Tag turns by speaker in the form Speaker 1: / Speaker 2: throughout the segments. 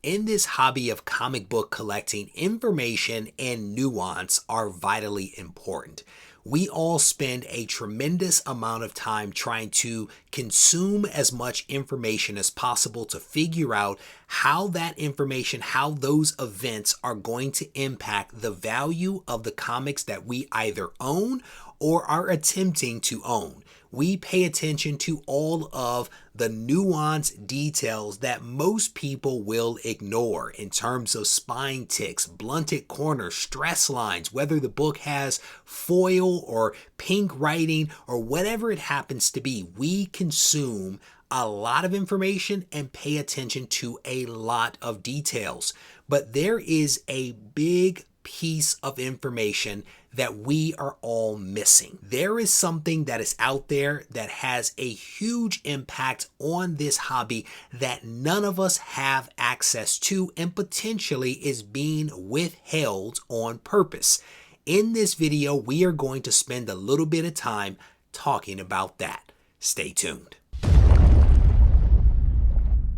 Speaker 1: In this hobby of comic book collecting, information and nuance are vitally important. We all spend a tremendous amount of time trying to consume as much information as possible to figure out how that information, how those events are going to impact the value of the comics that we either own or are attempting to own. We pay attention to all of the nuanced details that most people will ignore in terms of spine ticks, blunted corners, stress lines, whether the book has foil or pink writing or whatever it happens to be. We consume a lot of information and pay attention to a lot of details. But there is a big piece of information that we are all missing. There is something that is out there that has a huge impact on this hobby that none of us have access to and potentially is being withheld on purpose. In this video, we are going to spend a little bit of time talking about that. Stay tuned.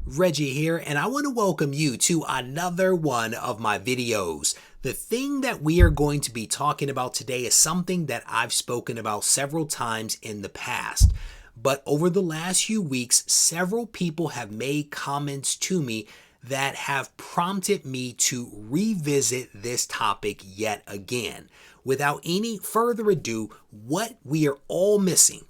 Speaker 1: Reggie here, and I want to welcome you to another one of my videos. The thing that we are going to be talking about today is something that I've spoken about several times in the past. But over the last few weeks, several people have made comments to me that have prompted me to revisit this topic yet again. Without any further ado, what we are all missing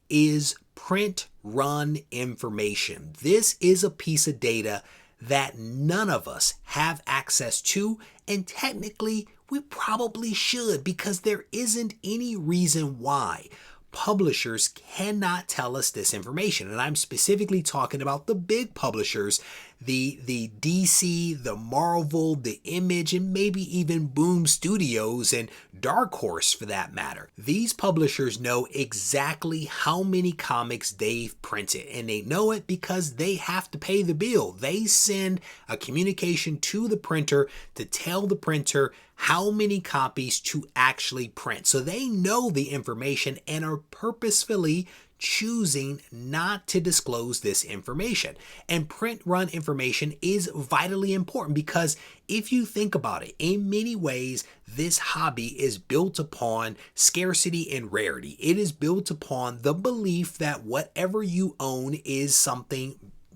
Speaker 1: is print run information. This is a piece of data that none of us have access to, and technically we probably should, because there isn't any reason why publishers cannot tell us this information. And I'm specifically talking about the big publishers, the DC, the Marvel, the Image, and maybe even Boom Studios and Dark Horse for that matter. These publishers know exactly how many comics they've printed, and they know it because they have to pay the bill. They send a communication to the printer to tell the printer how many copies to actually print. So they know the information and are purposefully choosing not to disclose this information. And print run information is vitally important because if you think about it, in many ways, this hobby is built upon scarcity and rarity. It is built upon the belief that whatever you own is something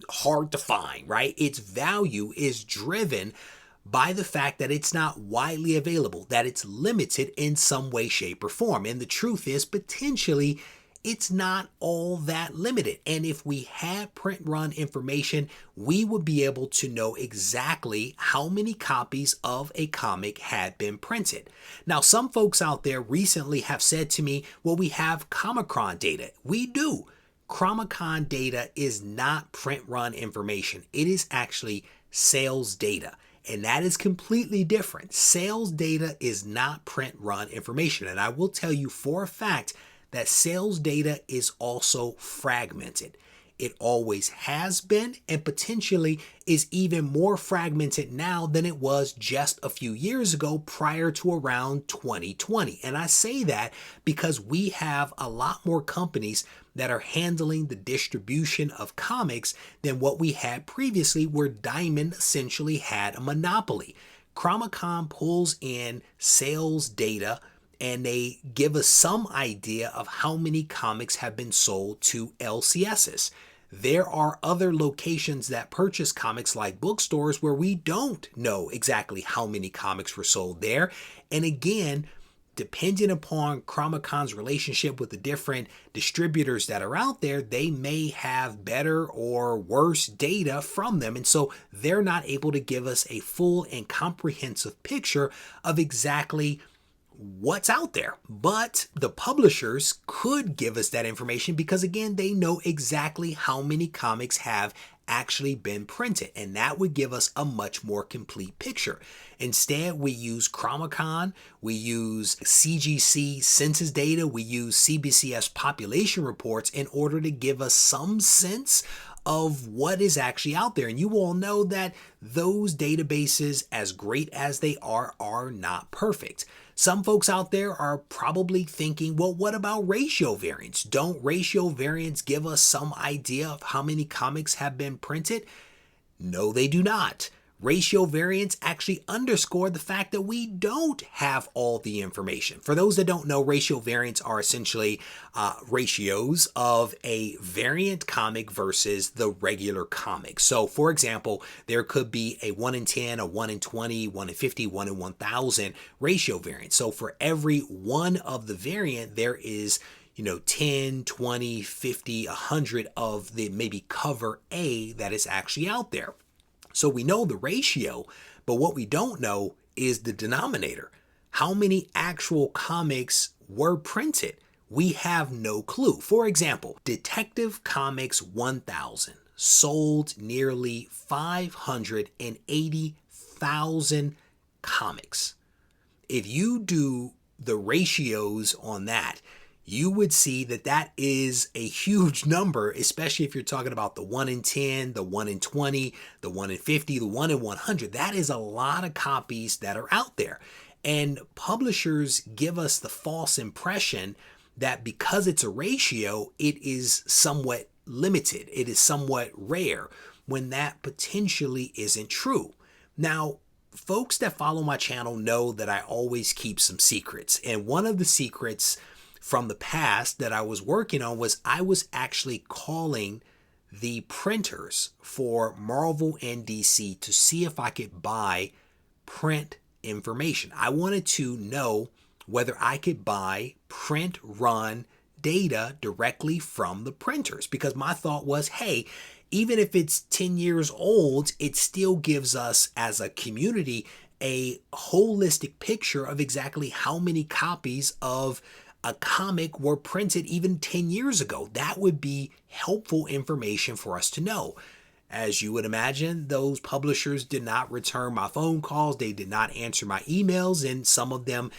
Speaker 1: hard to find, right? Its value is driven by the fact that it's not widely available, that it's limited in some way, shape, or form. And the truth is, potentially, it's not all that limited. And if we had print run information, we would be able to know exactly how many copies of a comic had been printed. Now, some folks out there recently have said to me, well, we have Comic-Con data. We do. Comic-Con data is not print run information. It is actually sales data. And that is completely different. Sales data is not print run information. And I will tell you for a fact that sales data is also fragmented. It always has been and potentially is even more fragmented now than it was just a few years ago prior to around 2020. And I say that because we have a lot more companies that are handling the distribution of comics than what we had previously, where Diamond essentially had a monopoly. Comic-Con pulls in sales data and they give us some idea of how many comics have been sold to LCSs. There are other locations that purchase comics like bookstores where we don't know exactly how many comics were sold there. And again, depending upon Comic-Con's relationship with the different distributors that are out there, they may have better or worse data from them. And so they're not able to give us a full and comprehensive picture of exactly what's out there. But the publishers could give us that information because, again, they know exactly how many comics have actually been printed, and that would give us a much more complete picture. Instead, we use Comic-Con, we use CGC census data, we use CBCS population reports in order to give us some sense of what is actually out there. And you all know that those databases, as great as they are not perfect. Some folks out there are probably thinking, well, what about ratio variants? Don't ratio variants give us some idea of how many comics have been printed? No, they do not. Ratio variants actually underscore the fact that we don't have all the information. For those that don't know, ratio variants are essentially ratios of a variant comic versus the regular comic. So, for example, there could be a 1 in 10, a 1 in 20, 1 in 50, 1 in 1,000 ratio variant. So for every one of the variant, there is 10, 20, 50, 100 of the maybe cover A that is actually out there. So we know the ratio, but what we don't know is the denominator. How many actual comics were printed? We have no clue. For example, Detective Comics 1000 sold nearly 580,000 comics. If you do the ratios on that, you would see that that is a huge number, especially if you're talking about the 1 in 10, the 1 in 20, the 1 in 50, the 1 in 100. That is a lot of copies that are out there. And publishers give us the false impression that because it's a ratio, it is somewhat limited. It is somewhat rare, when that potentially isn't true. Now, folks that follow my channel know that I always keep some secrets. And one of the secrets from the past that I was working on was I was actually calling the printers for Marvel and DC to see if I could buy print information. I wanted to know whether I could buy print run data directly from the printers, because my thought was, hey, even if it's 10 years old, it still gives us as a community a holistic picture of exactly how many copies of a comic were printed even 10 years ago. That would be helpful information for us to know. As you would imagine, those publishers did not return my phone calls. They did not answer my emails, and some of them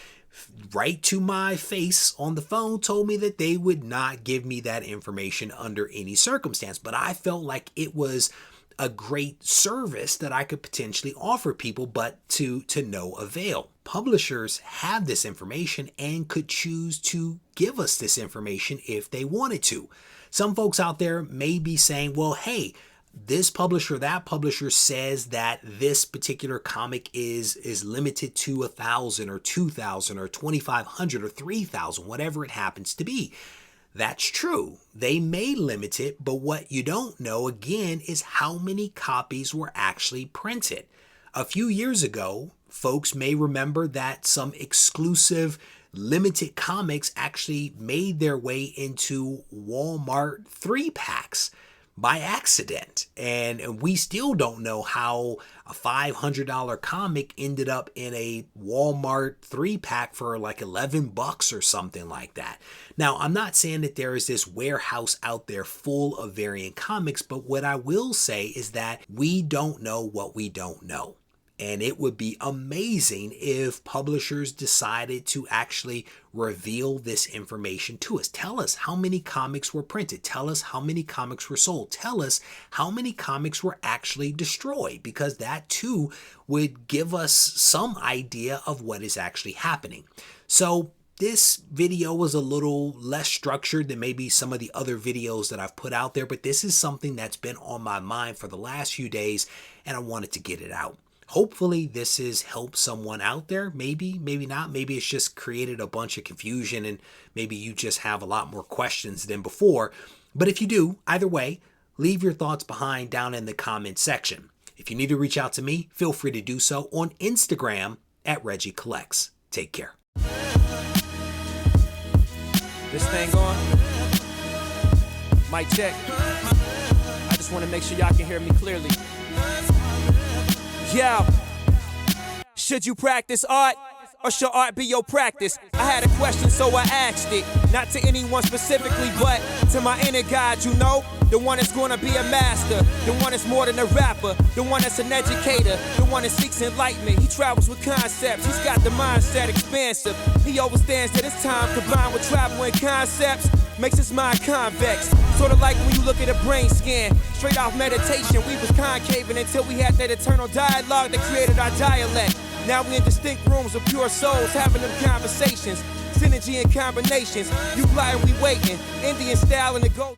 Speaker 1: right to my face on the phone told me that they would not give me that information under any circumstance. But I felt like it was a great service that I could potentially offer people, but to no avail. Publishers have this information and could choose to give us this information if they wanted to. Some folks out there may be saying, well, hey, this publisher, that publisher says that this particular comic is limited to 1,000 or 2,000 or 2,500 or 3,000, whatever it happens to be. That's true. They may limit it, but what you don't know, again, is how many copies were actually printed. A few years ago, folks may remember that some exclusive limited comics actually made their way into Walmart 3-packs by accident. And we still don't know how a $500 comic ended up in a Walmart 3-pack for like $11 or something like that. Now, I'm not saying that there is this warehouse out there full of variant comics, but what I will say is that we don't know what we don't know. And it would be amazing if publishers decided to actually reveal this information to us. Tell us how many comics were printed. Tell us how many comics were sold. Tell us how many comics were actually destroyed, because that too would give us some idea of what is actually happening. So this video was a little less structured than maybe some of the other videos that I've put out there, but this is something that's been on my mind for the last few days, and I wanted to get it out. Hopefully this has helped someone out there. Maybe, maybe not. Maybe it's just created a bunch of confusion and maybe you just have a lot more questions than before. But if you do, either way, leave your thoughts behind down in the comment section. If you need to reach out to me, feel free to do so on Instagram at Regie Collects. Take care.
Speaker 2: This thing on? Mic check. I just want to make sure y'all can hear me clearly. Yo, should you practice art, or should art be your practice? I had a question, so I asked it, not to anyone specifically, but to my inner God, you know, the one that's gonna be a master, the one that's more than a rapper, the one that's an educator, the one that seeks enlightenment. He travels with concepts, he's got the mindset expansive. He understands that his time combined with travel and concepts makes his mind convex. Sort of like when you look at a brain scan, straight off meditation, we was concaving until we had that eternal dialogue that created our dialect. Now we in distinct rooms with pure souls having them conversations, synergy and combinations. You fly and we waiting, Indian style and the gold.